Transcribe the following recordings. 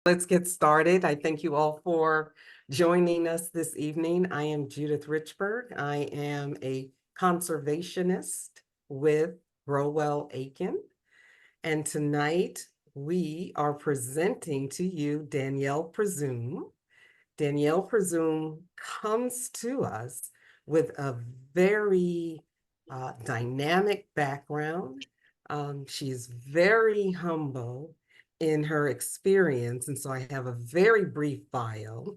Let's get started. I thank you all for joining us this evening. I am Judith Richburg. I am a conservationist with Grow Well Aiken. And tonight we are presenting to you Danielle Presume. Danielle Presume comes to us with a very dynamic background. She's very humble in her experience, and so I have a very brief bio.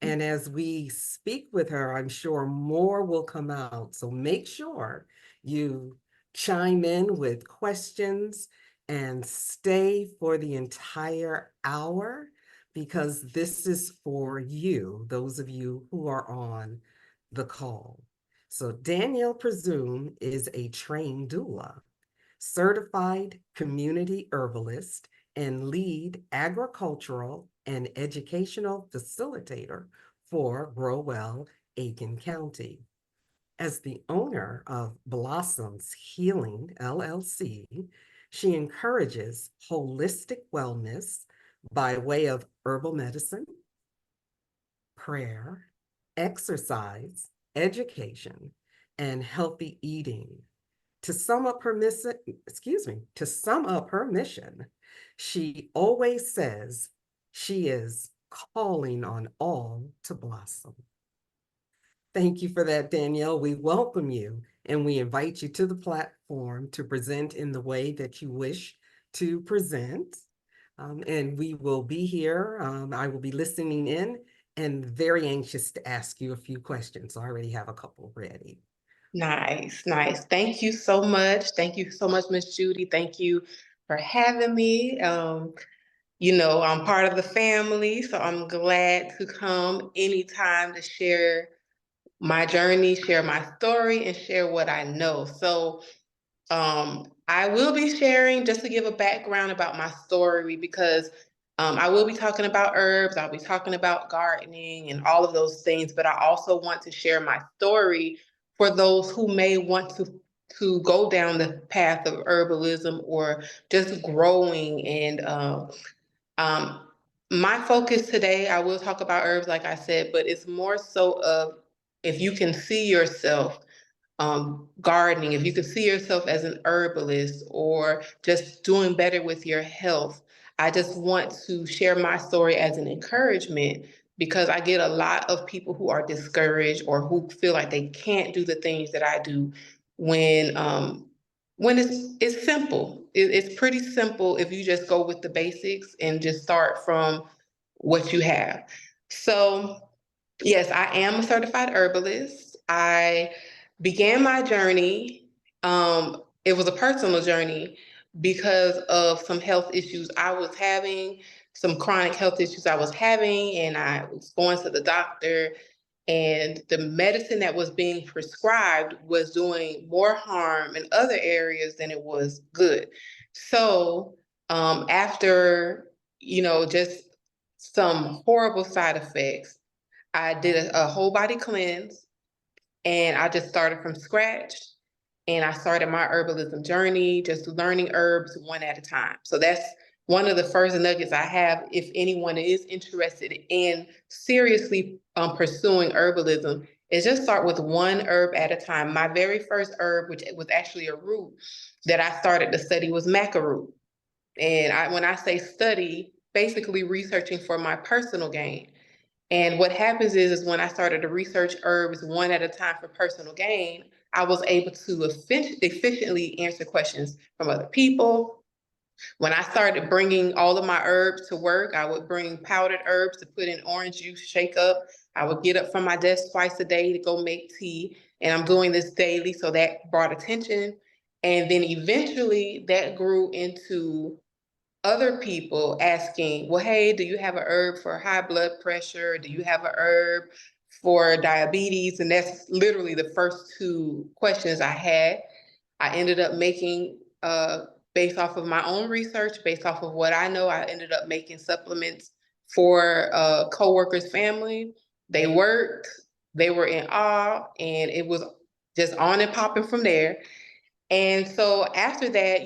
And as we speak with her, I'm sure more will come out. So make sure you chime in with questions and stay for the entire hour, because this is for you, those of you who are on the call. So Danielle Presume is a trained doula, certified community herbalist, and lead agricultural and educational facilitator for Grow Well Aiken County. As the owner of Blossoms Healing LLC, she encourages holistic wellness by way of herbal medicine, prayer, exercise, education, and healthy eating. To sum up her mission, she always says she is calling on all to blossom. Thank you for that, Danielle. We welcome you and we invite you to the platform to present in the way that you wish to present. And we will be here. I will be listening in and very anxious to ask you a few questions. So I already have a couple ready. Nice, nice. Thank you so much. Thank you so much, Miss Judy. Thank you for having me. I'm part of the family, so I'm glad to come anytime to share my journey, share my story, and share what I know. So I will be sharing, just to give a background about my story, because I will be talking about herbs, I'll be talking about gardening and all of those things, but I also want to share my story for those who may want to go down the path of herbalism or just growing. And my focus today, I will talk about herbs, like I said, but it's more so of if you can see yourself gardening, if you can see yourself as an herbalist or just doing better with your health. I just want to share my story as an encouragement, because I get a lot of people who are discouraged or who feel like they can't do the things that I do when it's simple. It's pretty simple if you just go with the basics and just start from what you have. So yes, I am a certified herbalist. I began my journey. It was a personal journey because of some health issues I was having, some chronic health issues I was having, and I was going to the doctor, and the medicine that was being prescribed was doing more harm in other areas than it was good. So after, just some horrible side effects, I did a whole body cleanse, and I just started from scratch. And I started my herbalism journey, just learning herbs one at a time. So that's one of the first nuggets I have if anyone is interested in seriously pursuing herbalism, is just start with one herb at a time. My very first herb, which was actually a root that I started to study, was maca root. And when I say study, basically researching for my personal gain. And what happens is when I started to research herbs one at a time for personal gain, I was able to efficiently answer questions from other people. When I started bringing all of my herbs to work, I would bring powdered herbs to put in orange juice, shake up. I would get up from my desk twice a day to go make tea. And I'm doing this daily, so that brought attention. And then eventually that grew into other people asking, well, hey, do you have a herb for high blood pressure? Do you have a herb for diabetes? And that's literally the first two questions I had. I ended up making, based off of my own research, based off of what I know, I ended up making supplements for a coworker's family. They worked, they were in awe, and it was just on and popping from there. And so after that,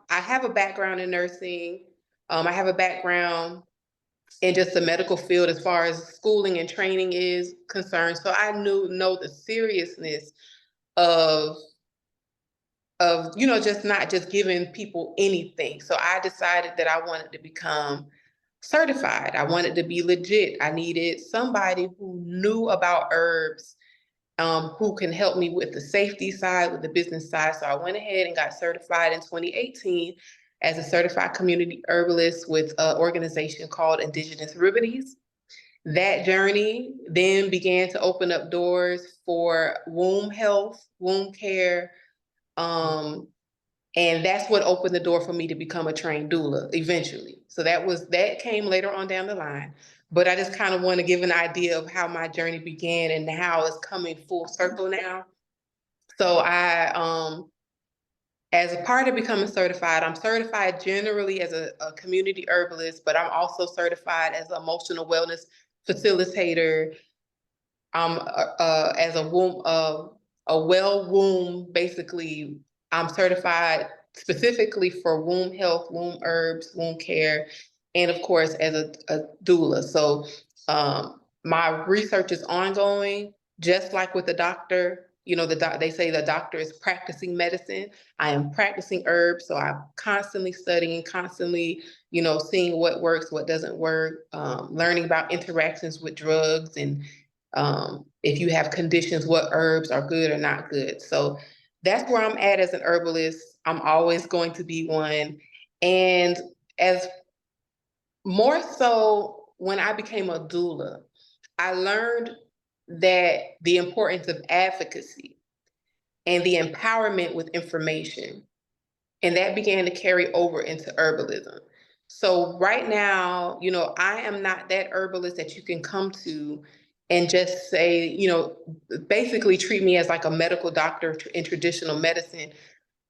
I have a background in nursing. I have a background in just the medical field as far as schooling and training is concerned. So I know the seriousness of just not just giving people anything. So I decided that I wanted to become certified. I wanted to be legit. I needed somebody who knew about herbs, who can help me with the safety side, with the business side. So I went ahead and got certified in 2018 as a certified community herbalist with an organization called Indigenous Remedies. That journey then began to open up doors for womb health, womb care, and that's what opened the door for me to become a trained doula eventually. So that came later on down the line. But I just kind of want to give an idea of how my journey began and how it's coming full circle now. So as a part of becoming certified, I'm certified generally as a community herbalist, but I'm also certified as an emotional wellness facilitator. As a womb, a well womb, basically, I'm certified specifically for womb health, womb herbs, womb care, and of course, as a doula. So my research is ongoing, just like with the doctor. They say the doctor is practicing medicine. I am practicing herbs, so I'm constantly studying, constantly, seeing what works, what doesn't work, learning about interactions with drugs and if you have conditions, what herbs are good or not good. So that's where I'm at as an herbalist. I'm always going to be one. And as more so when I became a doula, I learned that the importance of advocacy and the empowerment with information. And that began to carry over into herbalism. So right now, I am not that herbalist that you can come to and just say, basically treat me as like a medical doctor in traditional medicine,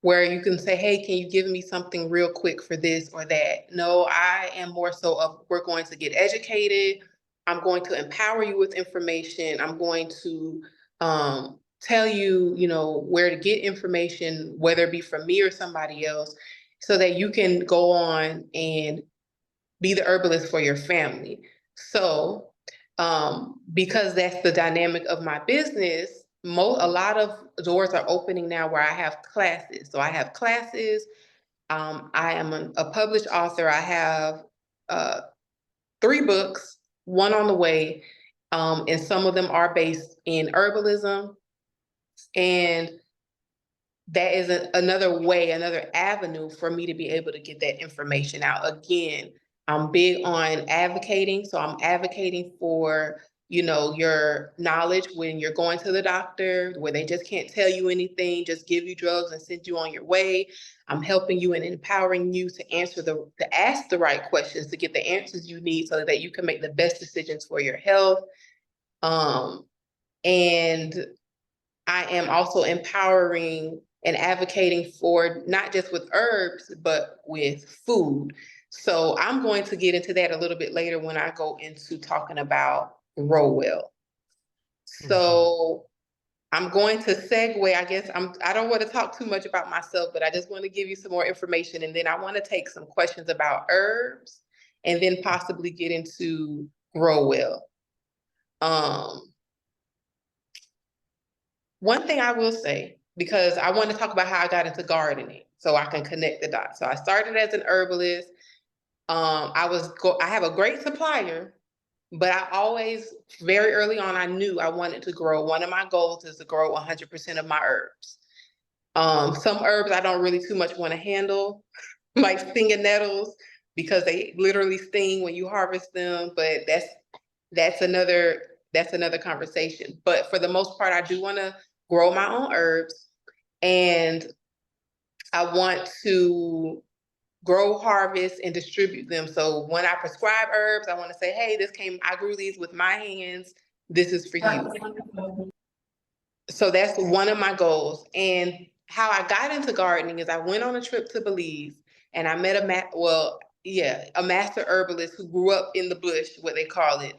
where you can say, hey, can you give me something real quick for this or that? No, I am more so of, we're going to get educated. I'm going to empower you with information. I'm going to tell you, where to get information, whether it be from me or somebody else, so that you can go on and be the herbalist for your family. So, because that's the dynamic of my business, a lot of doors are opening now where I have classes. So I have classes. I am a published author. I have 3 books, one on the way, and some of them are based in herbalism. And that is another way, another avenue for me to be able to get that information out. Again, I'm big on advocating. So I'm advocating for, your knowledge when you're going to the doctor, where they just can't tell you anything, just give you drugs and send you on your way. I'm helping you and empowering you to ask the right questions, to get the answers you need so that you can make the best decisions for your health. And I am also empowering and advocating for not just with herbs, but with food. So I'm going to get into that a little bit later when I go into talking about Grow Well. So I'm going to segue, I guess. I don't want to talk too much about myself, but I just want to give you some more information. And then I want to take some questions about herbs and then possibly get into Grow Well. One thing I will say, because I want to talk about how I got into gardening so I can connect the dots. So I started as an herbalist. I have a great supplier, but I always, very early on, I knew I wanted to grow. One of my goals is to grow 100% of my herbs. Some herbs I don't really too much want to handle, like stinging nettles, because they literally sting when you harvest them. But that's another conversation. But for the most part, I do want to grow my own herbs, and I want to grow, harvest, and distribute them. So when I prescribe herbs, I want to say, hey, I grew these with my hands. This is for you. So that's one of my goals. And how I got into gardening is I went on a trip to Belize and I met a master herbalist who grew up in the bush, what they call it.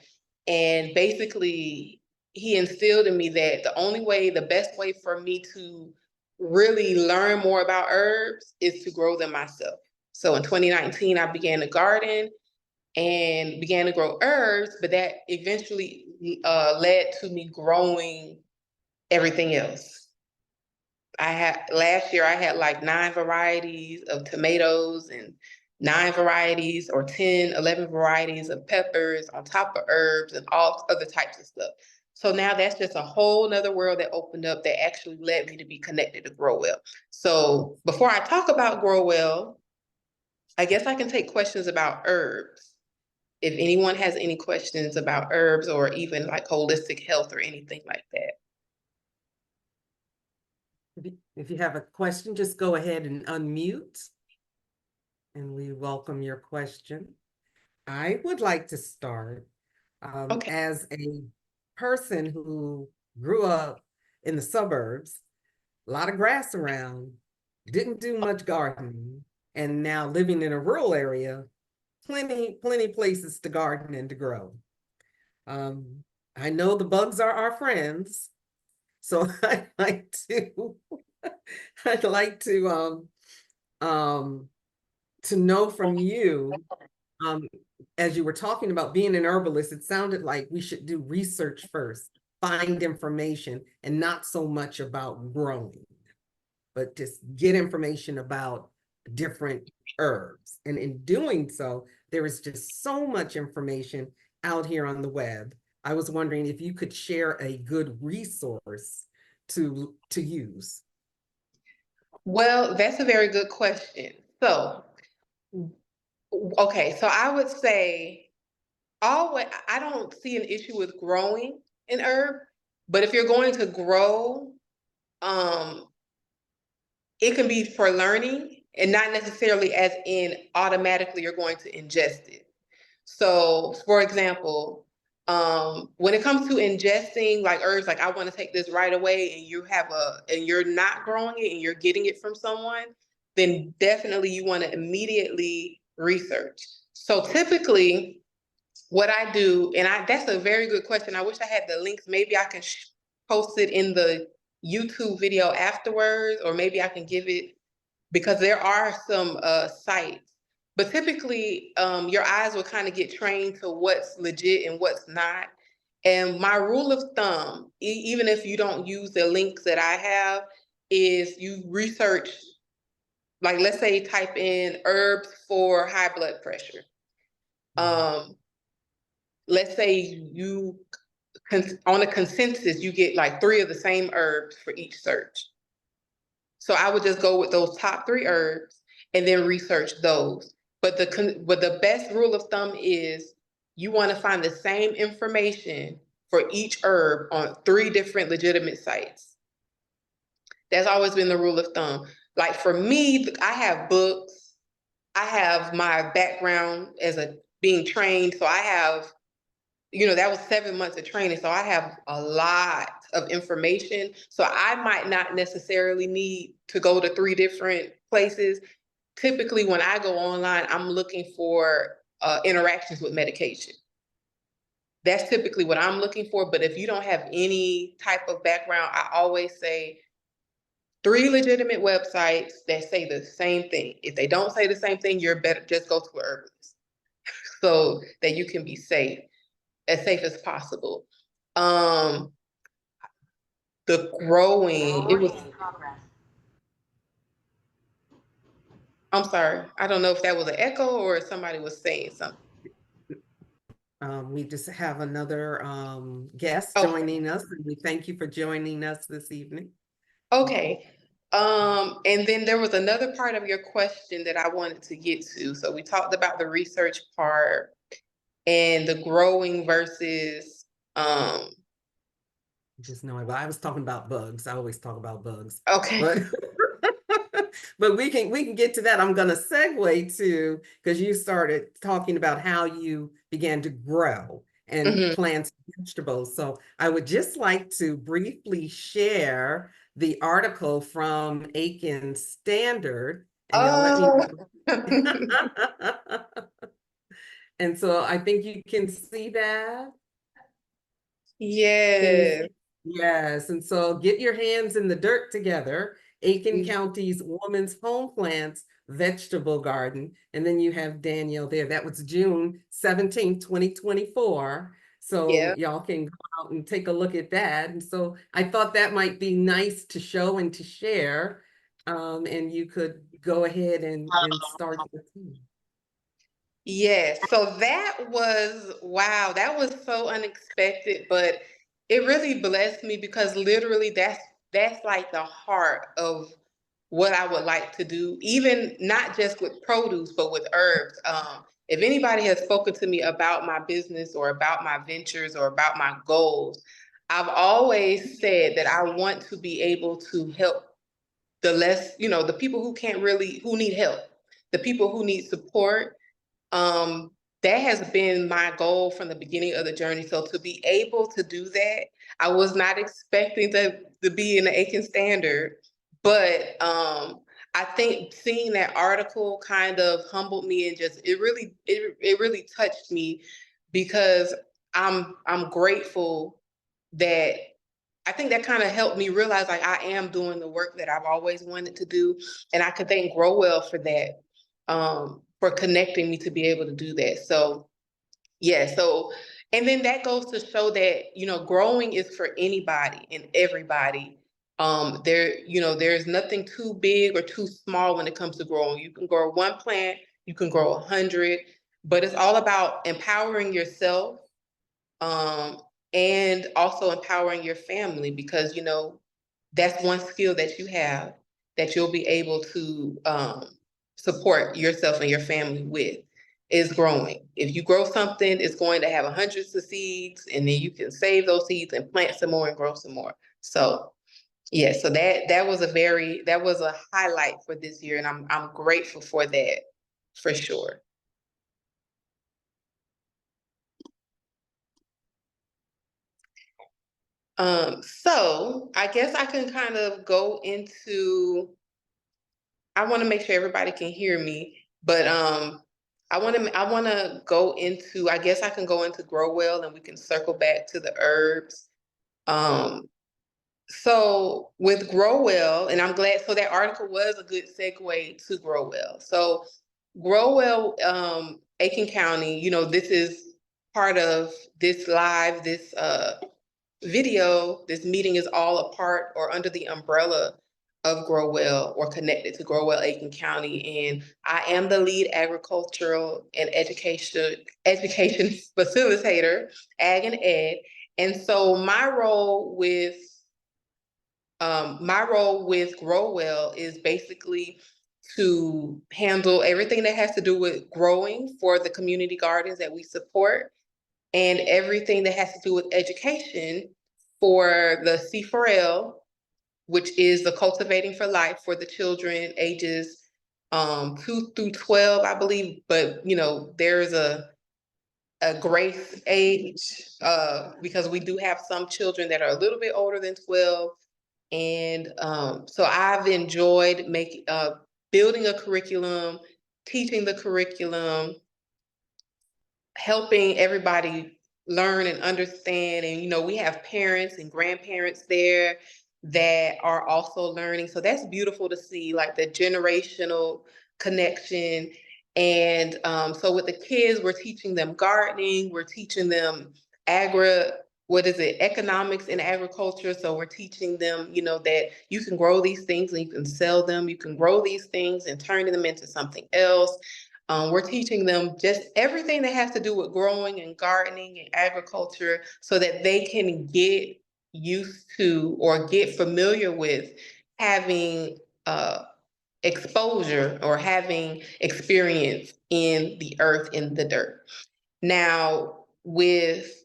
And basically he instilled in me that the best way for me to really learn more about herbs is to grow them myself. So in 2019, I began to garden. and began to grow herbs, but that eventually led to me growing everything else. Last year I had like 9 varieties of tomatoes and 9 varieties or 10, 11 varieties of peppers on top of herbs and all other types of stuff. So now that's just a whole nother world that opened up that actually led me to be connected to Grow Well. So before I talk about Grow Well, I guess I can take questions about herbs. If anyone has any questions about herbs or even like holistic health or anything like that. If you have a question, just go ahead and unmute. And we welcome your question. I would like to start Okay. as a person who grew up in the suburbs, a lot of grass around, didn't do much gardening, and now living in a rural area, plenty places to garden and to grow. I know the bugs are our friends, so I'd like to know from you, as you were talking about being an herbalist, it sounded like we should do research first, find information, and not so much about growing, but just get information about different herbs. And in doing so, there is just so much information out here on the web. I was wondering if you could share a good resource to use. Well, that's a very good question. So, okay, so I would say I don't see an issue with growing an herb, but if you're going to grow, um, it can be for learning and not necessarily as in automatically you're going to ingest it. So, for example, when it comes to ingesting like herbs, like I want to take this right away, and you're not growing it and you're getting it from someone, then definitely you want to immediately research. So typically, what I do, and that's a very good question. I wish I had the links. Maybe I can post it in the YouTube video afterwards, or maybe I can give it because there are some sites. But typically, your eyes will kind of get trained to what's legit and what's not. And my rule of thumb, even if you don't use the links that I have, is you research, like let's say type in herbs for high blood pressure. Let's say you, on a consensus, you get like 3 of the same herbs for each search. So I would just go with those top 3 herbs and then research those. But the best rule of thumb is you want to find the same information for each herb on 3 different legitimate sites. That's always been the rule of thumb. Like for me, I have books. I have my background as being trained. So I have, that was 7 months of training. So I have a lot of information. So I might not necessarily need to go to 3 different places. Typically, when I go online, I'm looking for interactions with medication. That's typically what I'm looking for. But if you don't have any type of background, I always say 3 legitimate websites that say the same thing. If they don't say the same thing, you're better just go to an herbalist so that you can be safe as possible. The growing, it was, I'm sorry, I don't know if that was an echo or if somebody was saying something. We just have another guest joining us, and we thank you for joining us this evening. Okay. And then there was another part of your question that I wanted to get to. So we talked about the research part and the growing versus just know it. But I was talking about bugs. I always talk about bugs. Okay. But we can get to that. I'm gonna segue to, because you started talking about how you began to grow and plant vegetables. So I would just like to briefly share the article from Aiken Standard. And y'all let me know. And so I think you can see that. Yes. Yes, and so get your hands in the dirt together Aiken Mhm. County's Woman's Home Plants Vegetable Garden. And then you have Danielle there. That was June 17th, 2024. So Yeah. y'all can go out and take a look at that. And so I thought that might be nice to show and to share. And you could go ahead and start your team. Yes, so that was wow, that was so unexpected, but it really blessed me because literally that's like the heart of what I would like to do, even not just with produce, but with herbs. If anybody has spoken to me about my business or about my ventures or about my goals, I've always said that I want to be able to help the less, the people who can't really, who need help, the people who need support. um, that has been my goal from the beginning of the journey. So to be able to do that, I was not expecting to be in the Aiken Standard, but I think seeing that article kind of humbled me and just it really touched me because I'm grateful that I think that kind of helped me realize like I am doing the work that I've always wanted to do. And I could thank Grow Well for that, for connecting me to be able to do that. So yeah, so and then that goes to show that, growing is for anybody and everybody. There's nothing too big or too small when it comes to growing. You can grow one plant, you can grow 100, but it's all about empowering yourself, um, and also empowering your family because that's one skill that you have that you'll be able to support yourself and your family with is growing. If you grow something, it's going to have hundreds of seeds, and then you can save those seeds and plant some more and grow some more. So yeah, so that was a highlight for this year, and I'm grateful for that for sure. So I guess I can kind of go into, I want to make sure everybody can hear me, but I want to go into, I guess I can go into Grow Well and we can circle back to the herbs. Um, so with Grow Well, and I'm glad, so that article was a good segue to Grow Well. So Grow Well, Aiken County, this is part of this video, this meeting is all a part or under the umbrella of Grow Well or connected to Grow Well Aiken County. And I am the lead agricultural and education facilitator, Ag and Ed. And so my role with Grow Well is basically to handle everything that has to do with growing for the community gardens that we support and everything that has to do with education for the C4L, which is the Cultivating for Life for the children ages 2 through 12, I believe. But there's a grace age because we do have some children that are a little bit older than 12. And so I've enjoyed building a curriculum, teaching the curriculum, helping everybody learn and understand. And we have parents and grandparents there that are also learning. So that's beautiful to see, like the generational connection. And so with the kids, we're teaching them gardening, we're teaching them economics in agriculture. So we're teaching them, that you can grow these things and you can sell them. You can grow these things and turn them into something else. We're teaching them just everything that has to do with growing and gardening and agriculture so that they can get used to or get familiar with having exposure or having experience in the earth, in the dirt. Now, with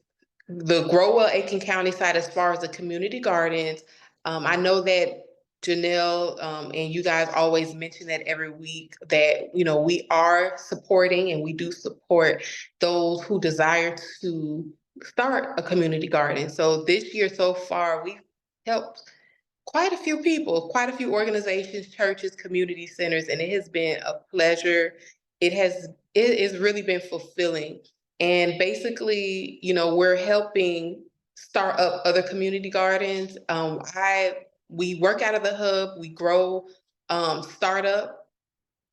the Grow Well Aiken County side, as far as the community gardens, I know that Janelle and you guys always mention that every week that, we are supporting and we do support those who desire to start a community garden. So this year so far, we've helped quite a few people, quite a few organizations, churches, community centers, and it has been a pleasure. It has really been fulfilling. And basically, we're helping start up other community gardens. we work out of the hub. We grow startup.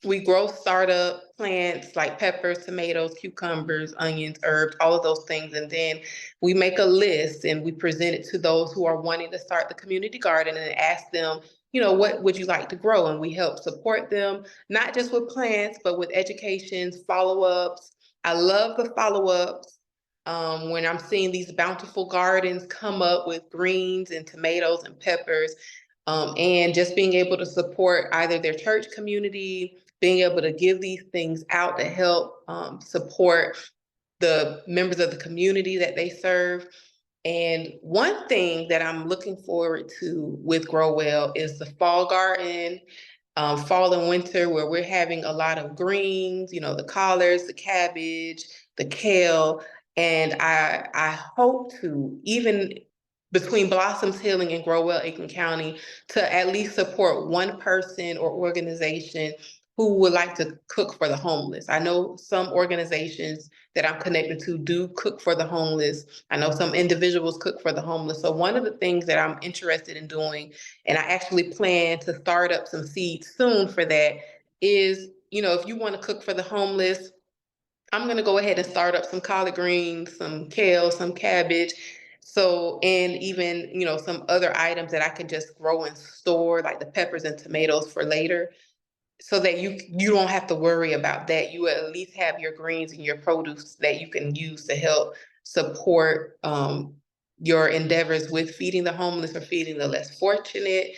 We grow startup plants like peppers, tomatoes, cucumbers, onions, herbs, all of those things. And then we make a list and we present it to those who are wanting to start the community garden and ask them, you know, what would you like to grow? And we help support them, not just with plants, but with educations, follow-ups. I love the follow-ups. When I'm seeing these bountiful gardens come up with greens and tomatoes and peppers, and just being able to support either their church community, being able to give these things out to help support the members of the community that they serve. And one thing that I'm looking forward to with Grow Well is the fall garden, fall and winter, where we're having a lot of greens, you know, the collards, the cabbage, the kale. And I hope to, even between Blossoms Healing and Grow Well Aiken County, to at least support one person or organization who would like to cook for the homeless. I know some organizations that I'm connected to do cook for the homeless. I know some individuals cook for the homeless. So one of the things that I'm interested in doing, and I actually plan to start up some seeds soon for that, is, you know, if you want to cook for the homeless, I'm going to go ahead and start up some collard greens, some kale, some cabbage. So, and even, you know, some other items that I can just grow and store, like the peppers and tomatoes for later, so that you don't have to worry about that. You at least have your greens and your produce that you can use to help support your endeavors with feeding the homeless or feeding the less fortunate.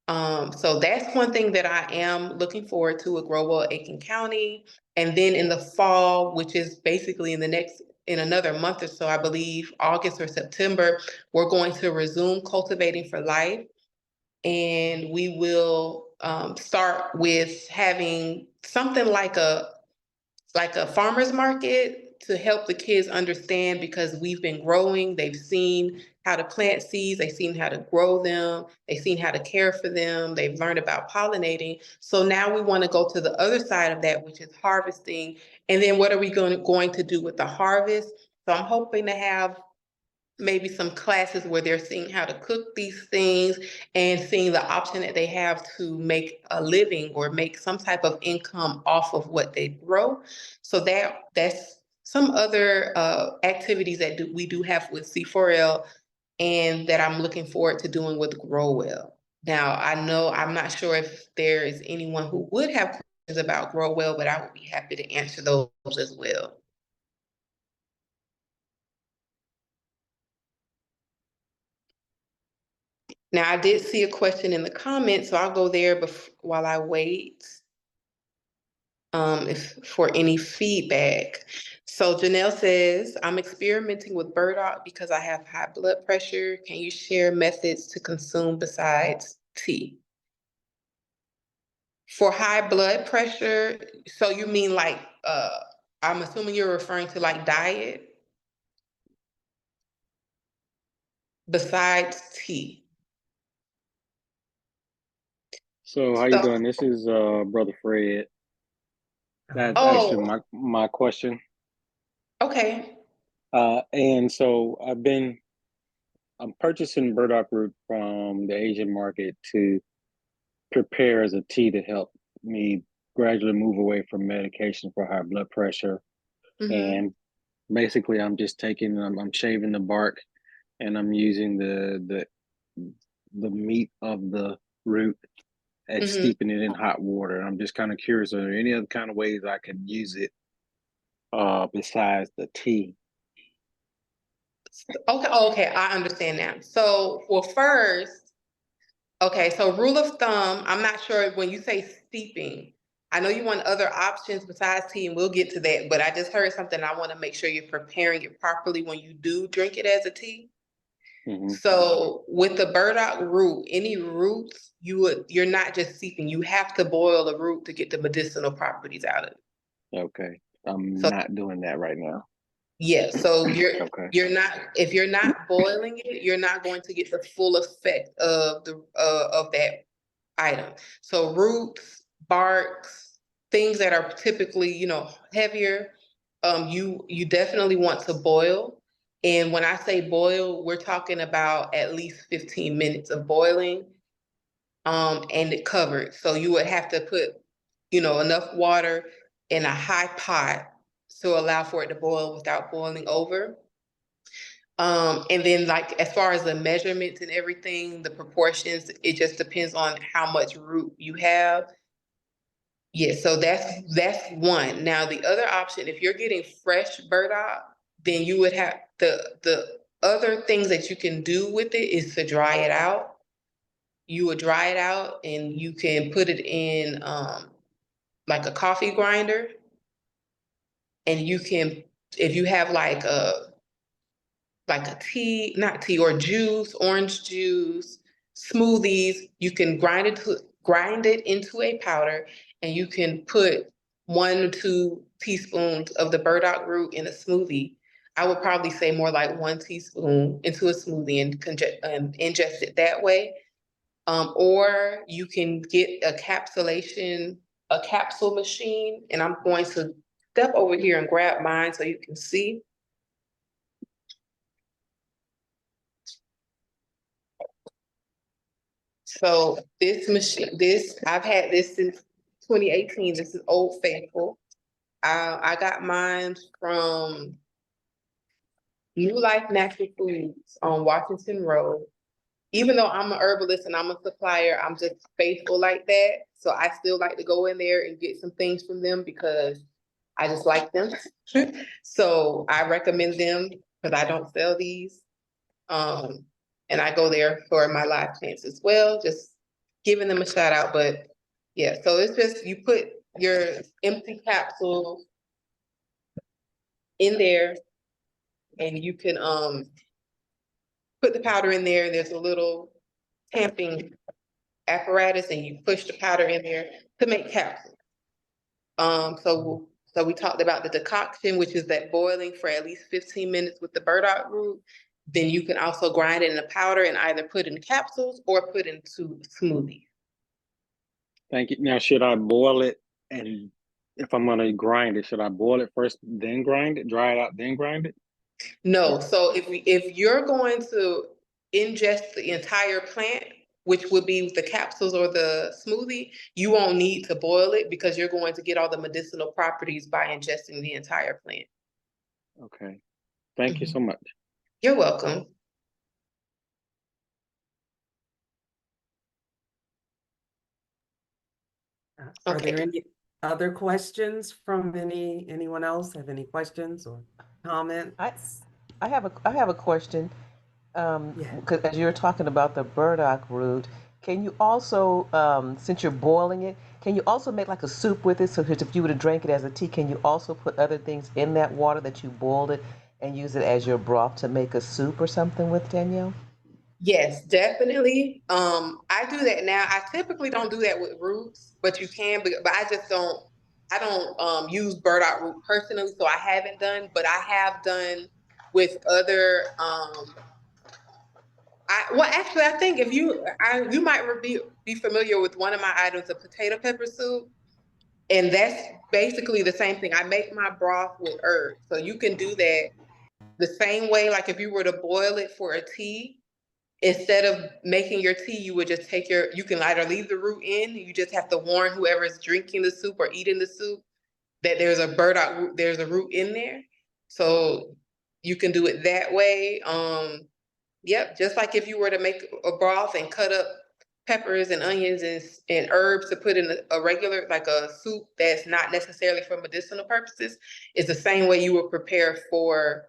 So that's one thing that I am looking forward to with Grow Well Aiken County. And then in the fall, which is basically in another month or so, I believe August or September, we're going to resume Cultivating for Life. And we will start with having something like a farmer's market to help the kids understand, because we've been growing. They've seen how to plant seeds, they've seen how to grow them, they've seen how to care for them, they've learned about pollinating. So now we want to go to the other side of that, which is harvesting. And then what are we going to do with the harvest? So I'm hoping to have maybe some classes where they're seeing how to cook these things and seeing the option that they have to make a living or make some type of income off of what they grow. So that's some other activities that we do have with C4L, and that I'm looking forward to doing with Grow Well. Now, I know I'm not sure if there is anyone who would have questions about Grow Well, but I would be happy to answer those as well. Now, I did see a question in the comments, so I'll go there while I wait for any feedback. So Janelle says, I'm experimenting with burdock because I have high blood pressure. Can you share methods to consume besides tea? For high blood pressure, so you mean like, I'm assuming you're referring to like diet besides tea. So how you So, doing? This is Brother Fred. That's actually oh, my question. okay. And so I'm purchasing burdock root from the Asian market to prepare as a tea to help me gradually move away from medication for high blood pressure. Mm-hmm. And basically, I'm shaving the bark, and I'm using the meat of the root and Mm-hmm. steeping it in hot water. I'm just kind of curious, are there any other kind of ways I can use it besides the tea? Okay, okay, I understand now. So, well, first, okay, so rule of thumb, I'm not sure when you say steeping, I know you want other options besides tea, and we'll get to that, but I just heard something. I want to make sure you're preparing it properly when you do drink it as a tea. Hmm. So with the burdock root, any roots, you're not just steeping, you have to boil the root to get the medicinal properties out of it. Okay. I'm So not doing that right now. yeah, so Okay. you're not, if you're not boiling it, you're not going to get the full effect of the of that item. So roots, barks, things that are typically, you know, heavier, you definitely want to boil. And when I say boil, we're talking about at least 15 minutes of boiling. and it covered. So you would have to put, you know, enough water in a high pot to allow for it to boil without boiling over. And then like, as far as the measurements and everything, the proportions, it just depends on how much root you have. Yeah, so that's one. Now, the other option, if you're getting fresh burdock, then you would have the other things that you can do with it is to dry it out. You would dry it out and you can put it in like a coffee grinder. And you can, if you have like a tea, not tea, or juice, orange juice, smoothies, you can grind it into a powder, and you can put 1 or 2 teaspoons of the burdock root in a smoothie. I would probably say more like 1 teaspoon into a smoothie and ingest it that way. Or you can get a capsule machine, and I'm going to step over here and grab mine so you can see. So this machine, I've had this since 2018. This is Old Faithful. I got mine from New Life Natural Foods on Washington Road. Even though I'm an herbalist and I'm a supplier, I'm just faithful like that. So I still like to go in there and get some things from them because I just like them. So I recommend them because I don't sell these. And I go there for my live plants as well, just giving them a shout out. But yeah, so it's just, you put your empty capsule in there and you can put the powder in there. There's a little tamping apparatus and you push the powder in there to make capsules. So we talked about the decoction, which is that boiling for at least 15 minutes with the burdock root. Then you can also grind it in a powder and either put in capsules or put into smoothies. Thank you. Now, should I boil it? And if I'm going to grind it, should I boil it first, then grind it, dry it out, then grind it? No, so if you're going to ingest the entire plant, which would be the capsules or the smoothie, you won't need to boil it because you're going to get all the medicinal properties by ingesting the entire plant. Okay. Thank you so much. You're welcome. Are Okay. there any other questions from anyone else? Have any questions or comments? I have a question. Yeah. Because as you're talking about the burdock root, can you also, since you're boiling it, can you also make like a soup with it? So if you were to drink it as a tea, can you also put other things in that water that you boiled it and use it as your broth to make a soup or something with, Danielle? Yes, definitely. I do that now. I typically don't do that with roots, but you can, but I don't use burdock root personally, so I haven't done, but I have done with other, actually, I think if you might be familiar with one of my items, a potato pepper soup, and that's basically the same thing. I make my broth with herbs, so you can do that the same way, like if you were to boil it for a tea. Instead of making your tea, you would just you can either leave the root in, you just have to warn whoever is drinking the soup or eating the soup that there's a burdock root, there's a root in there. So you can do it that way. Yep, just like if you were to make a broth and cut up peppers and onions and herbs to put in a regular, like a soup that's not necessarily for medicinal purposes, it's the same way you would prepare for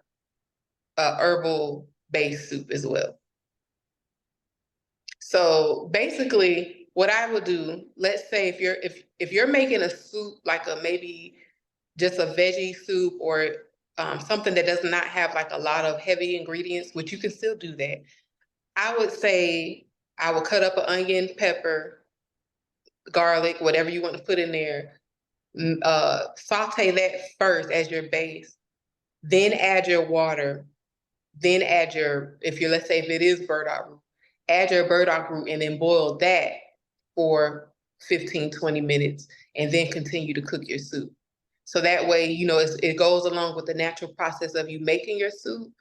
a herbal based soup as well. So basically what I would do, let's say if you're making a soup, like maybe just a veggie soup or something that does not have like a lot of heavy ingredients, which you can still do that. I would say I would cut up an onion, pepper, garlic, whatever you want to put in there. Saute that first as your base, then add your water, then add let's say if it is burdock root, add your burdock root and then boil that for 15, 20 minutes and then continue to cook your soup. So that way, it goes along with the natural process of you making your soup.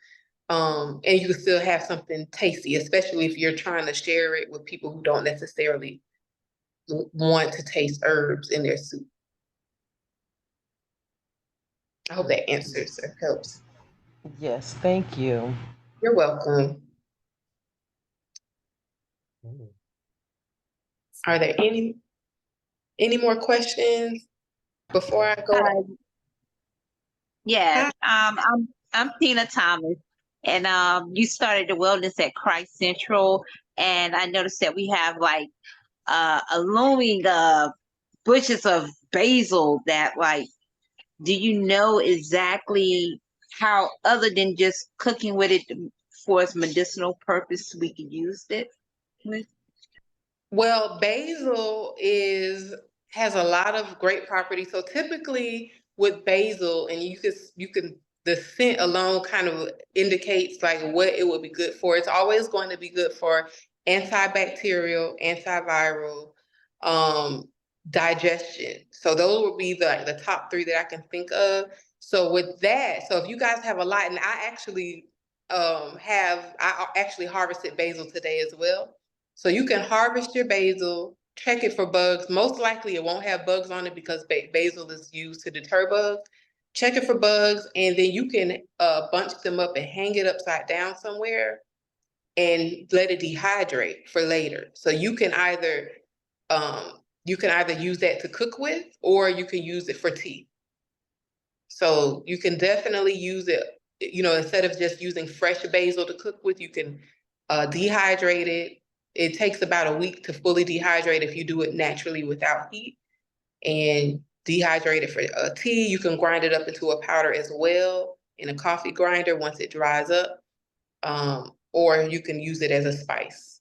And you can still have something tasty, especially if you're trying to share it with people who don't necessarily want to taste herbs in their soup. I hope that answers or helps. Yes, thank you. You're welcome. Mm. Are there any more questions before I go? Hi, yes. Hi. I'm Tina Thomas, and you started the wellness at Christ Central, and I noticed that we have like a looming bushes of basil that like. Do you know exactly how, other than just cooking with it for its medicinal purpose, we could use it with? Well, basil has a lot of great properties. So typically with basil, and you can the scent alone kind of indicates like what it would be good for. It's always going to be good for antibacterial, antiviral, um, digestion. So those would be the top three that I can think of. So with that, so if you guys have a lot, and I actually harvested basil today as well. So you can harvest your basil, check it for bugs. Most likely it won't have bugs on it because basil is used to deter bugs. Check it for bugs, and then you can bunch them up and hang it upside down somewhere and let it dehydrate for later. So you can either use that to cook with, or you can use it for tea. So you can definitely use it, instead of just using fresh basil to cook with, you can dehydrate it. It takes about a week to fully dehydrate if you do it naturally without heat. And dehydrate it for tea. You can grind it up into a powder as well in a coffee grinder once it dries up. Or you can use it as a spice.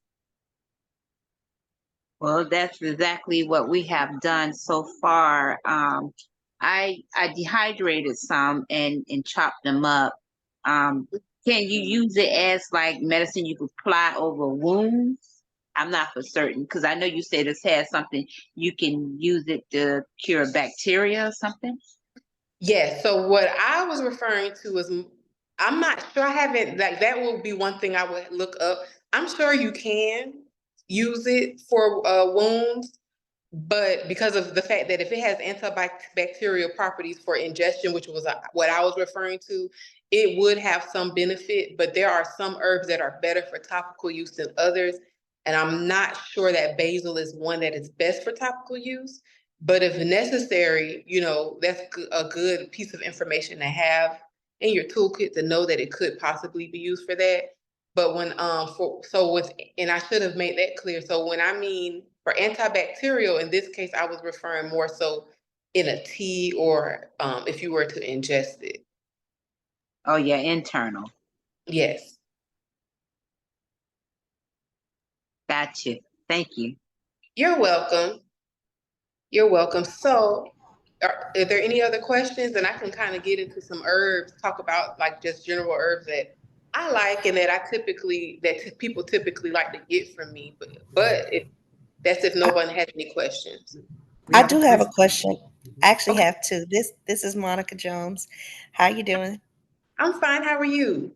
Well, that's exactly what we have done so far. I dehydrated some and chopped them up. Um, can you use it as like medicine you could apply over wounds? I'm not for certain because I know you said this has something you can use it to cure bacteria or something. Yes. So what I was referring to is, I'm not sure. I haven't, like, that will be one thing I would look up. I'm sure you can use it for wounds, but because of the fact that if it has antibacterial properties for ingestion, which was what I was referring to, it would have some benefit, but there are some herbs that are better for topical use than others. And I'm not sure that basil is one that is best for topical use. But if necessary, that's a good piece of information to have in your toolkit to know that it could possibly be used for that. But and I should have made that clear. So when I mean for antibacterial, in this case, I was referring more so in a tea, or if you were to ingest it. Oh yeah, internal. Yes. Gotcha. Thank you. You're welcome. You're welcome. So are there any other questions? And I can kind of get into some herbs, talk about like just general herbs that I like and that people typically like to get from me. But if no one has any questions. We I have a do have a question. question. I actually Okay, have two. This is Monica Jones. How you doing? I'm fine. How are you?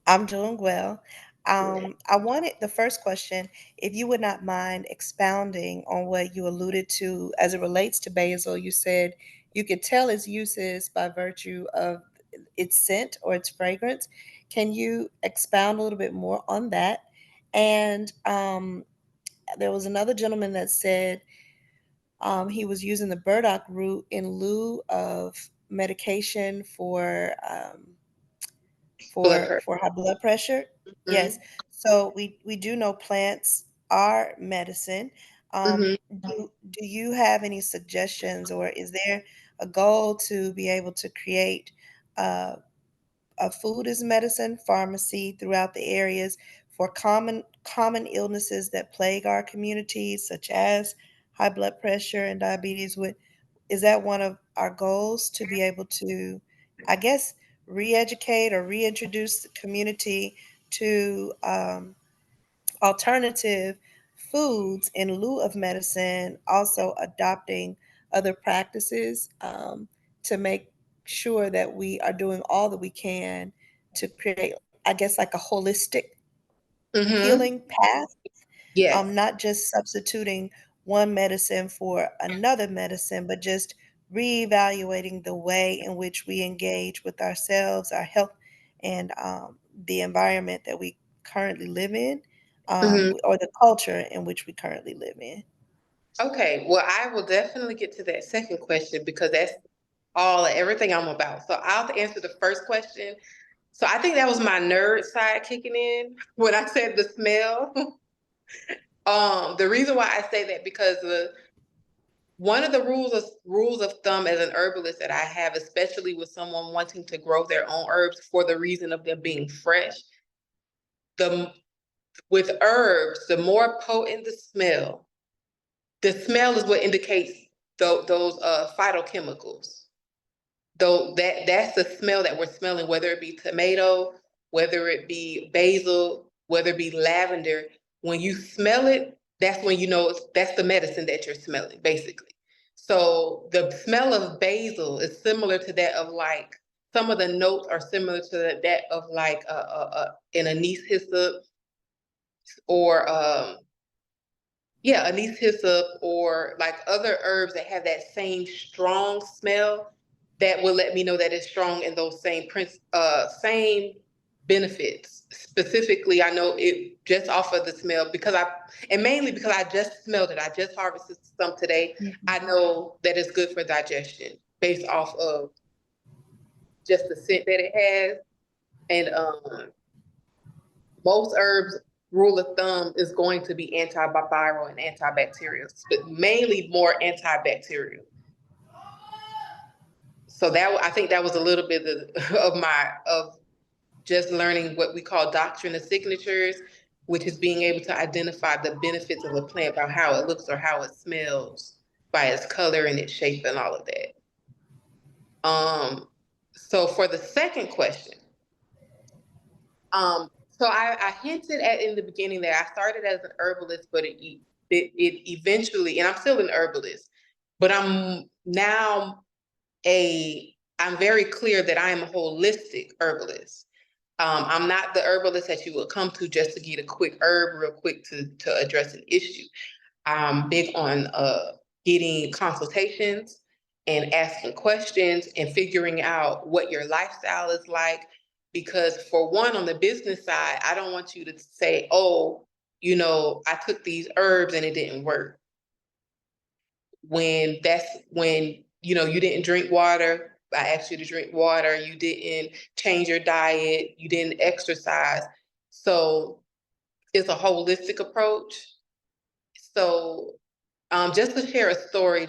I'm doing well. Good. I wanted the first question, if you would not mind expounding on what you alluded to as it relates to basil. You said you could tell its uses by virtue of its scent or its fragrance. Can you expound a little bit more on that? And there was another gentleman that said he was using the burdock root in lieu of medication Blood pressure. for high blood pressure. Yes. Mm-hmm. So we do know plants are medicine. Mm-hmm. Do you have any suggestions, or is there a goal to be able to create uh, a food as medicine pharmacy throughout the areas for common illnesses that plague our communities, such as high blood pressure and diabetes? Is that one of our goals, to be able to, I guess, re-educate or reintroduce the community to alternative foods in lieu of medicine, also adopting other practices to make sure that we are doing all that we can to create, I guess, like a holistic Mm-hmm. healing path, Yes. not just substituting one medicine for another medicine, but just reevaluating the way in which we engage with ourselves, our health, and the environment that we currently live in, Mhm. or the culture in which we currently live in. Okay, well, I will definitely get to that second question because that's everything I'm about. So I'll answer the first question. So I think that was my nerd side kicking in when I said the smell. The reason why I say that because one of the rules of thumb as an herbalist that I have, especially with someone wanting to grow their own herbs for the reason of them being fresh, the with herbs, the more potent the smell is what indicates those phytochemicals. Though that's the smell that we're smelling, whether it be tomato, whether it be basil, whether it be lavender. When you smell it, that's when you know that's the medicine that you're smelling, basically. So the smell of basil is similar to that of like some of the notes are similar to that of like an anise hyssop or anise hyssop or like other herbs that have that same strong smell that will let me know that it's strong in those same benefits. Specifically, I know it just off of the smell and mainly because I just smelled it. I just harvested some today. I know that it's good for digestion based off of just the scent that it has. And most herbs, rule of thumb, is going to be antiviral and antibacterial, but mainly more antibacterial. So I think that was a little bit of just learning what we call doctrine of signatures, which is being able to identify the benefits of a plant by how it looks or how it smells, by its color and its shape and all of that. So for the second question, so I hinted at in the beginning that I started as an herbalist, but it eventually, and I'm still an herbalist, but I'm now I'm very clear that I am a holistic herbalist. I'm not the herbalist that you will come to just to get a quick herb real quick to address an issue. I'm big on getting consultations and asking questions and figuring out what your lifestyle is like. Because for one, on the business side, I don't want you to say, oh, I took these herbs and it didn't work. When you didn't drink water, I asked you to drink water, you didn't change your diet, you didn't exercise. So it's a holistic approach. So just to share a story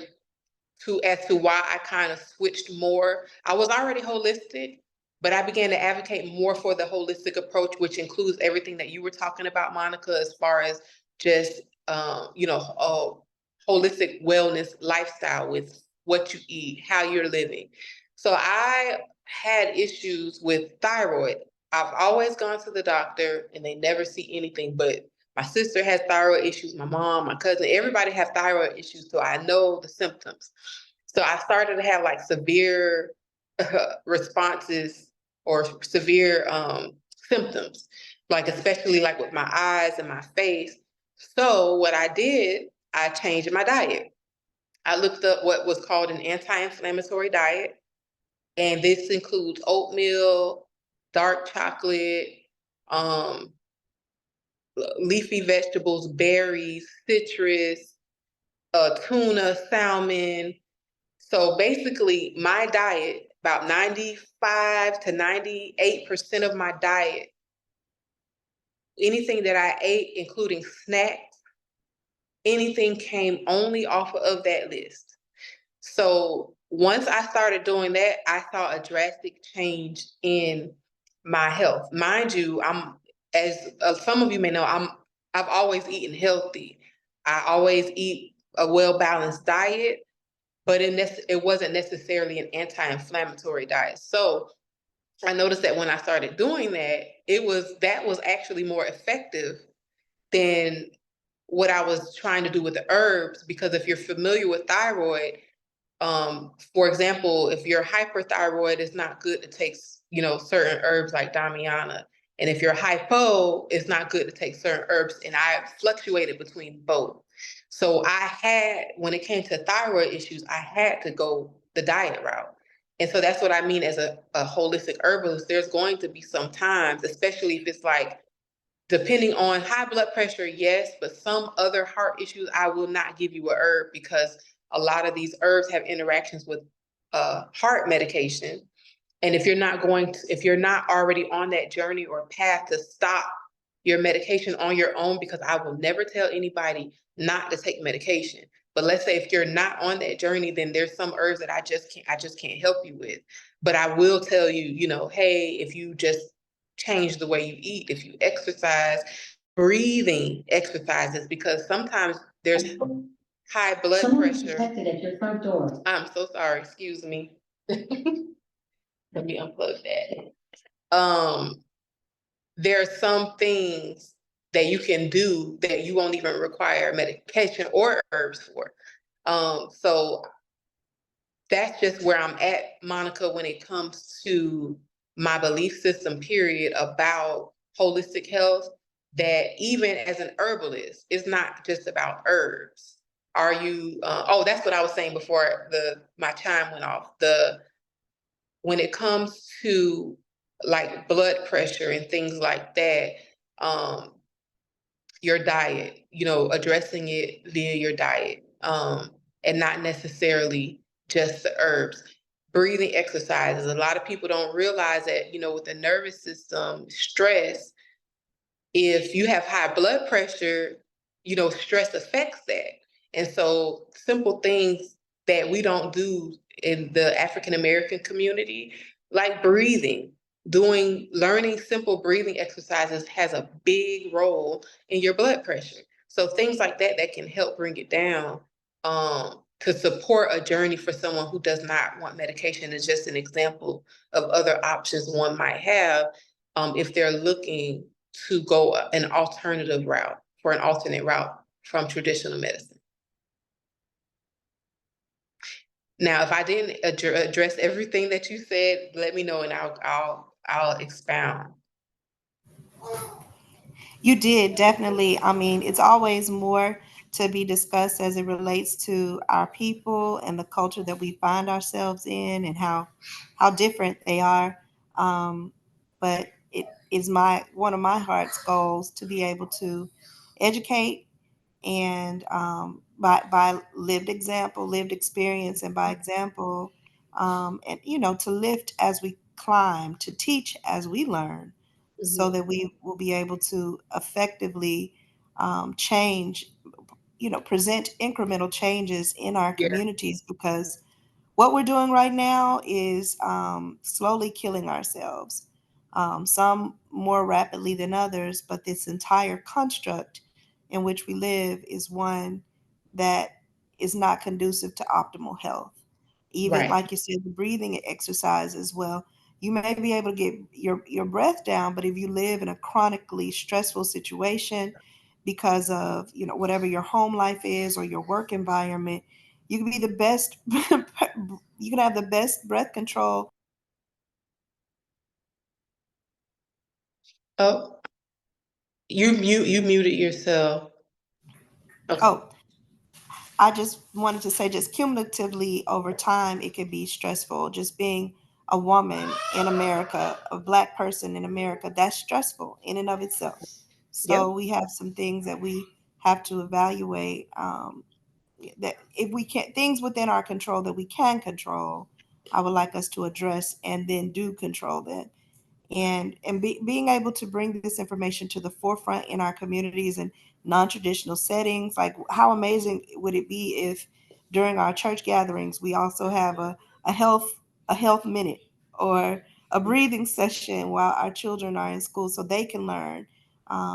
as to why I kind of switched more. I was already holistic, but I began to advocate more for the holistic approach, which includes everything that you were talking about, Monica, as far as just holistic wellness lifestyle with what you eat, how you're living. So I had issues with thyroid. I've always gone to the doctor and they never see anything, but my sister has thyroid issues, my mom, my cousin, everybody has thyroid issues, so I know the symptoms. So I started to have like severe responses or severe symptoms, like especially like with my eyes and my face. So what I did, I changed my diet. I looked up what was called an anti-inflammatory diet, and this includes oatmeal, dark chocolate, um, leafy vegetables, berries, citrus, tuna, salmon. So basically, my diet, about 95 to 98% of my diet, anything that I ate, including snacks, anything came only off of that list. So once I started doing that, I saw a drastic change in my health. Mind you, as some of you may know, I've always eaten healthy. I always eat a well-balanced diet, but it wasn't necessarily an anti-inflammatory diet. So I noticed that when I started doing that, that was actually more effective than what I was trying to do with the herbs. Because if you're familiar with thyroid, for example, if you're hyperthyroid, it's not good to take, certain herbs like Damiana. And if you're hypo, it's not good to take certain herbs. And I fluctuated between both. So when it came to thyroid issues, I had to go the diet route. And so that's what I mean as a holistic herbalist. There's going to be some times, especially if it's like, depending on high blood pressure, yes, but some other heart issues, I will not give you a herb because a lot of these herbs have interactions with heart medication. And if you're not already on that journey or path to stop your medication on your own, because I will never tell anybody not to take medication. But let's say if you're not on that journey, then there's some herbs that I just can't help you with. But I will tell you, hey, if you just change the way you eat, if you exercise, breathing exercises, because sometimes there's high blood pressure. Detected at your front door. I'm so sorry, excuse me. Let me unplug that. There are some things that you can do that you won't even require medication or herbs for. So that's just where I'm at, Monica, when it comes to my belief system, period, about holistic health, that even as an herbalist, it's not just about herbs. Are you, that's what I was saying before my chime went off. When it comes to like blood pressure and things like that, your diet, addressing it via your diet, and not necessarily just the herbs. Breathing exercises. A lot of people don't realize that, with the nervous system, stress, if you have high blood pressure, stress affects that. And so simple things that we don't do in the African American community, like breathing, learning simple breathing exercises has a big role in your blood pressure. So things like that can help bring it down, to support a journey for someone who does not want medication is just an example of other options one might have, if they're looking to go an alternate route from traditional medicine. Now, if I didn't address everything that you said, let me know and I'll expound. You did, definitely. I mean, it's always more to be discussed as it relates to our people and the culture that we find ourselves in and how different they are. But it is one of my heart's goals to be able to educate and by lived example, lived experience, and by example, and to lift as we climb, to teach as we learn, so that we will be able to effectively change, present incremental changes in our Yeah. communities, because what we're doing right now is slowly killing ourselves, some more rapidly than others, but this entire construct in which we live is one that is not conducive to optimal health. Even Right. like you said, the breathing exercise as well. You may be able to get your breath down, but if you live in a chronically stressful situation because of whatever your home life is or your work environment, you can be the best you can have the best breath control. Oh, you muted yourself. Okay. Oh, I just wanted to say, just cumulatively over time, it could be stressful. Just being a woman in America, a Black person in America, that's stressful in and of itself. So Yep. we have some things that we have to evaluate, that if we can, things within our control that we can control, I would like us to address and then do control that. Being able to bring this information to the forefront in our communities and non-traditional settings. Like, how amazing would it be if during our church gatherings we also have a health minute or a breathing session while our children are in school, so they can learn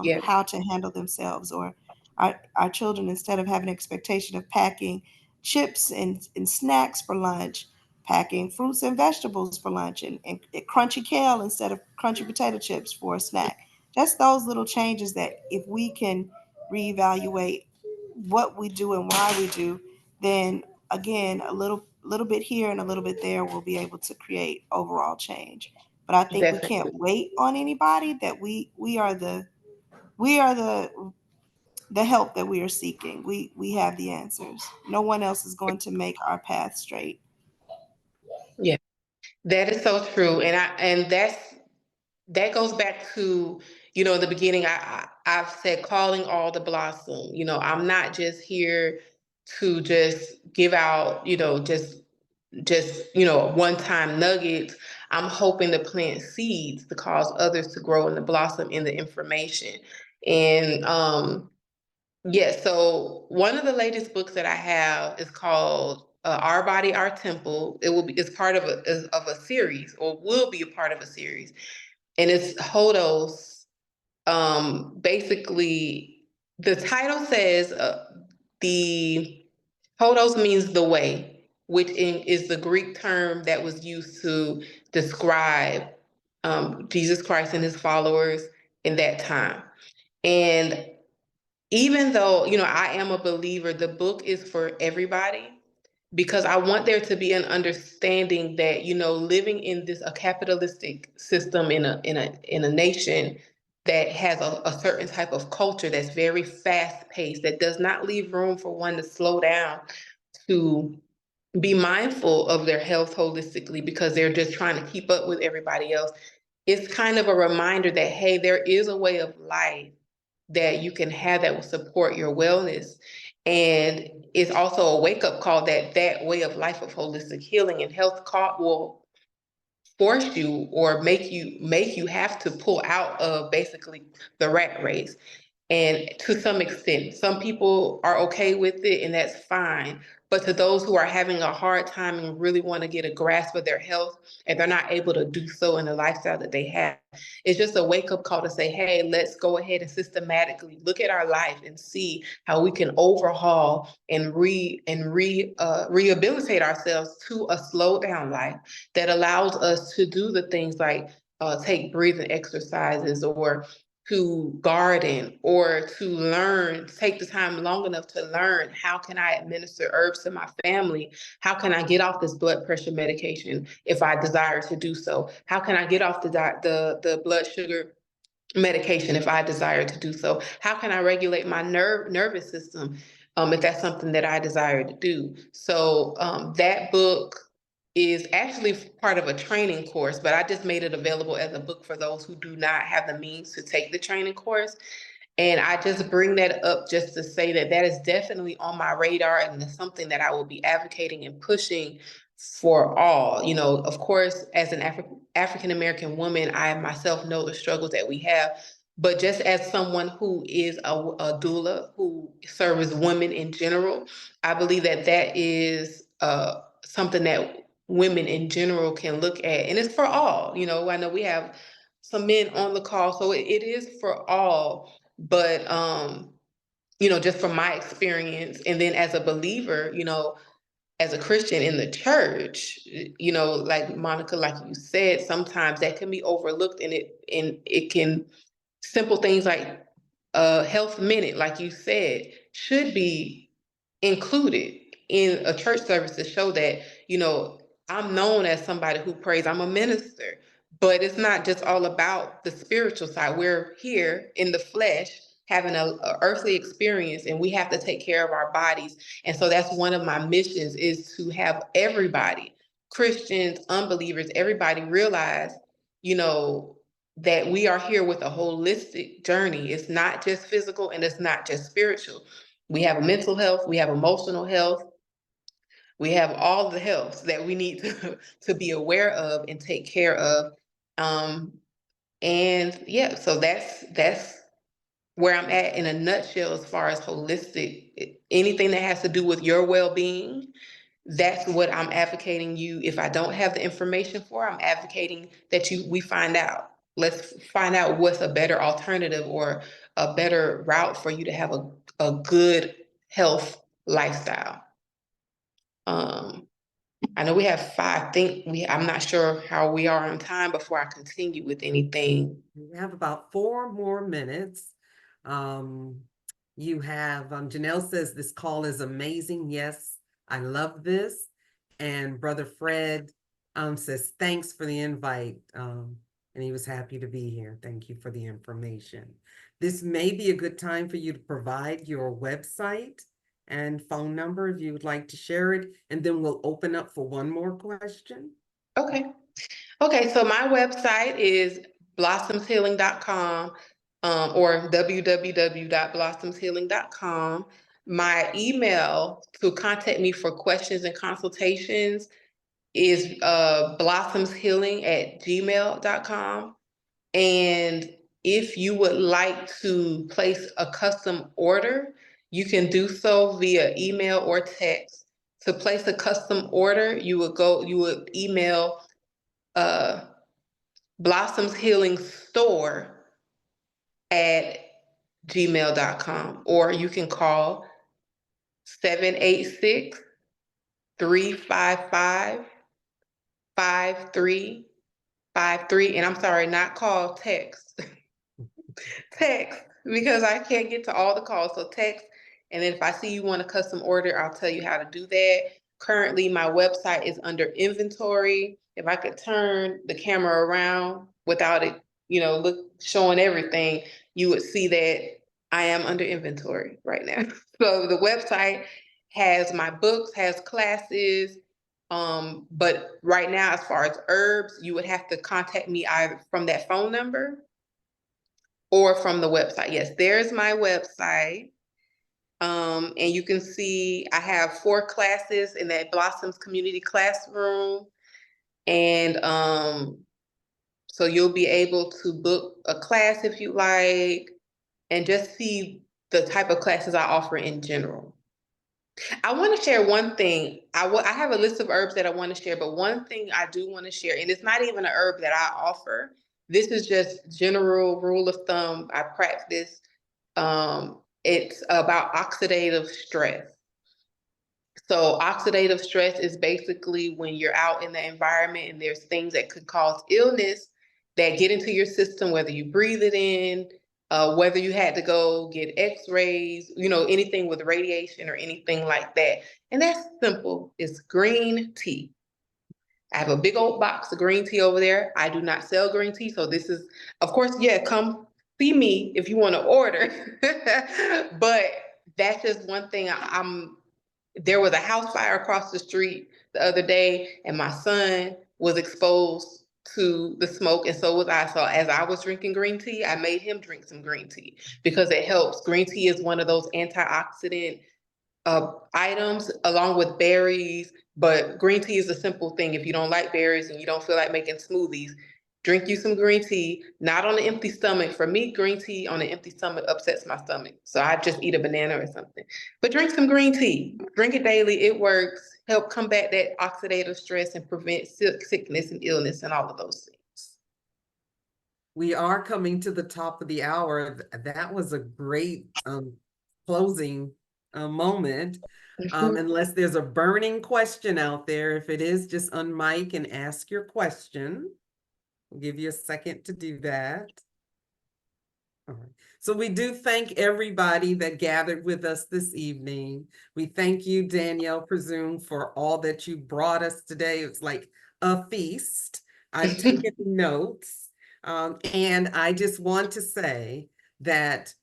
Yeah. how to handle themselves, or our children, instead of having an expectation of packing chips and snacks for lunch, packing fruits and vegetables for lunch, and crunchy kale instead of crunchy potato chips for a snack. Just those little changes that, if we can reevaluate what we do and why we do, then again, a little bit here and a little bit there will be able to create overall change. But I think we can't Definitely. wait on anybody. That we are the the help that we are seeking. We have the answers. No one else is going to make our path straight. Yeah, that is so true. And that goes back to, in the beginning, I've said calling all the blossom. I'm not just here to just give out, one-time nuggets. I'm hoping to plant seeds to cause others to grow and to blossom in the information. And yeah, so one of the latest books that I have is called Our Body, Our Temple. It's part of a series, or will be a part of a series. And it's Hodos. Basically, the title says the Hodos means the way, which is the Greek term that was used to describe Jesus Christ and his followers in that time. And even though, I am a believer, the book is for everybody, because I want there to be an understanding that, living in a capitalistic system in a nation that has a certain type of culture that's very fast paced, that does not leave room for one to slow down, to be mindful of their health holistically, because they're just trying to keep up with everybody else. It's kind of a reminder that, hey, there is a way of life that you can have that will support your wellness. And it's also a wake-up call that way of life of holistic healing and health will force you, or make you have to pull out of basically the rat race. And to some extent, some people are okay with it, and that's fine. But to those who are having a hard time and really want to get a grasp of their health, and they're not able to do so in the lifestyle that they have, it's just a wake-up call to say, hey, let's go ahead and systematically look at our life and see how we can overhaul and rehabilitate ourselves to a slowed down life that allows us to do the things like take breathing exercises, or to garden, or to learn, take the time long enough to learn, how can I administer herbs to my family? How can I get off this blood pressure medication if I desire to do so? How can I get off the blood sugar medication if I desire to do so? How can I regulate my nervous system if that's something that I desire to do? So that book is actually part of a training course, but I just made it available as a book for those who do not have the means to take the training course. And I just bring that up just to say that that is definitely on my radar, and it's something that I will be advocating and pushing for all. Of course, as an African American woman, I myself know the struggles that we have. But just as someone who is a doula, who serves women in general, I believe that that is something that women in general can look at. And it's for all. I know we have some men on the call, so it is for all. But just from my experience, and then as a believer, as a Christian in the church, like Monica, like you said, sometimes that can be overlooked, and it can, simple things like a health minute, like you said, should be included in a church service to show that, I'm known as somebody who prays. I'm a minister, but it's not just all about the spiritual side. We're here in the flesh having a earthly experience, and we have to take care of our bodies. And so that's one of my missions, is to have everybody, Christians, unbelievers, everybody realize, that we are here with a holistic journey. It's not just physical, and it's not just spiritual. We have mental health, we have emotional health, we have all the health that we need to be aware of and take care of. And yeah, so that's where I'm at in a nutshell as far as holistic. Anything that has to do with your well-being, that's what I'm advocating you. If I don't have the information for, I'm advocating that we find out. Let's find out what's a better alternative, or a better route for you to have a good health lifestyle. I know we have 5. I'm not sure how we are on time before I continue with anything. We have about 4 more minutes. You have, Janelle says this call is amazing. Yes, I love this. And Brother Fred says, thanks for the invite. And he was happy to be here. Thank you for the information. This may be a good time for you to provide your website and phone number if you would like to share it, and then we'll open up for one more question. Okay. Okay, so my website is blossomshealing.com, or www.blossomshealing.com. My email to contact me for questions and consultations is blossomshealing@gmail.com. And if you would like to place a custom order, you can do so via email or text. To place a custom order, you would email Blossoms Healing Store at gmail.com, or you can call 786-355-5353. And I'm sorry, not call, text. Text, because I can't get to all the calls. So text, and then if I see you want a custom order, I'll tell you how to do that. Currently, my website is under inventory. If I could turn the camera around without it, showing everything, you would see that I am under inventory right now. So the website has my books, has classes, but right now, as far as herbs, you would have to contact me either from that phone number or from the website. Yes, there's my website. And you can see I have 4 classes in that Blossoms Community Classroom. And so you'll be able to book a class if you like, and just see the type of classes I offer in general. I want to share one thing. I have a list of herbs that I want to share, but one thing I do want to share, and it's not even an herb that I offer. This is just general rule of thumb I practice. It's about oxidative stress. So oxidative stress is basically when you're out in the environment and there's things that could cause illness that get into your system, whether you breathe it in, whether you had to go get x-rays, anything with radiation or anything like that. And that's simple. It's green tea. I have a big old box of green tea over there. I do not sell green tea. So this is, of course, yeah, come see me if you want to order. But that's just one thing. There was a house fire across the street the other day, and my son was exposed to the smoke, and so was I. So as I was drinking green tea, I made him drink some green tea because it helps. Green tea is one of those antioxidant items along with berries, but green tea is a simple thing. If you don't like berries and you don't feel like making smoothies, drink you some green tea, not on an empty stomach. For me, green tea on an empty stomach upsets my stomach. So I just eat a banana or something. But drink some green tea. Drink it daily. It works. Help combat that oxidative stress and prevent sickness and illness and all of those things. We are coming to the top of the hour. That was a great closing moment. Unless there's a burning question out there. If it is, just unmic and ask your question. I'll give you a second to do that. All right. So we do thank everybody that gathered with us this evening. We thank you, Danielle Presume, for all that you brought us today. It's like a feast. I've taken notes. And I just want to say that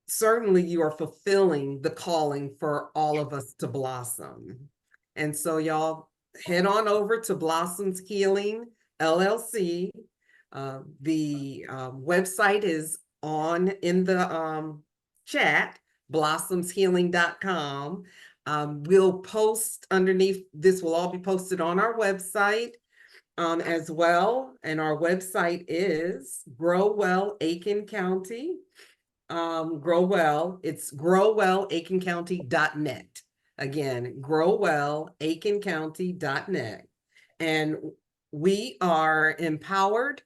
certainly you are fulfilling the calling for all of us to blossom. And so y'all head on over to Blossoms Healing LLC. The website is in the chat, blossomshealing.com. We'll post underneath, this will all be posted on our website as well. And our website is Grow Well Aiken County. Grow Well, it's growwellaikencounty.net. Again, growwellaikencounty.net. And we are empowered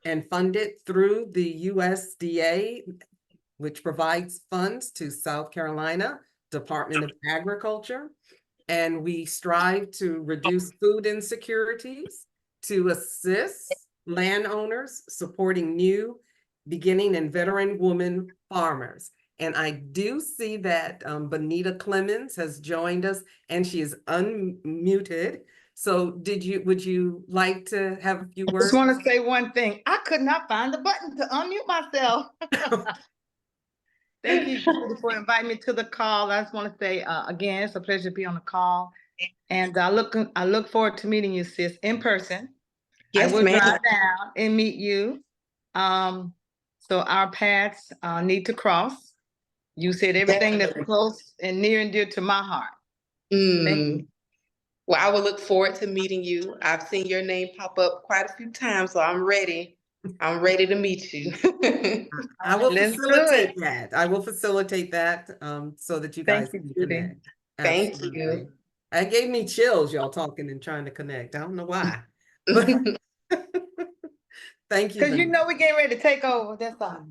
and funded through the USDA, which provides funds to South Carolina Department of Agriculture. And we strive to reduce food insecurities, to assist landowners supporting new, beginning, and veteran women farmers. And I do see that Benita Clemens has joined us and she is unmuted. So would you like to have a few I just words? want to say one thing. I could not find the button to unmute myself. Thank you, Judy, for inviting me to the call. I just want to say again, it's a pleasure to be on the call. And I look forward to meeting you, sis, in person. Yes, I will ma'am. drive down and meet you. So our paths need to cross. You said everything that's close and near and dear to my heart. Thank you. Well, I will look forward to meeting you. I've seen your name pop up quite a few times, so I'm ready. I'm ready to meet you. I will Let's do facilitate it. that. I will facilitate that so that you guys Thank you, can Judy. connect. Thank you. Absolutely. It gave me chills, y'all talking and trying to connect. I don't know why. But thank you. Because you know we're getting ready to take over. That's all.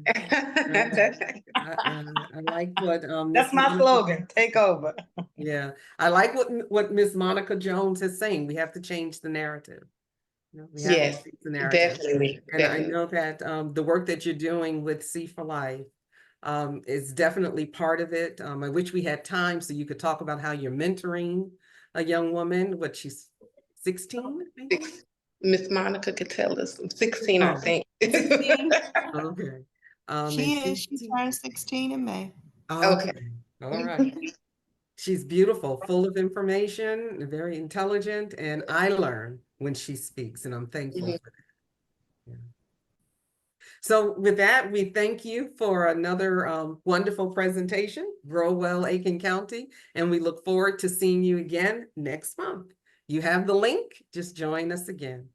I like what That's my slogan, take over. Yeah, I like what Miss Monica Jones is saying. We have to change the narrative. We have Yes, to change the narrative. definitely. And Definitely. I know that the work that you're doing with C for Life is definitely part of it. I wish we had time so you could talk about how you're mentoring a young woman. What, she's 16? Miss Monica could tell us. I'm 16, I Oh, think. 16? Okay. She turned 16 in May. Okay. All right. She's beautiful, full of information, very intelligent, and I learn when she speaks, and I'm thankful for that. Yeah. So with that, we thank you for another wonderful presentation, Grow Well Aiken County, and we look forward to seeing you again next month. You have the link, just join us again.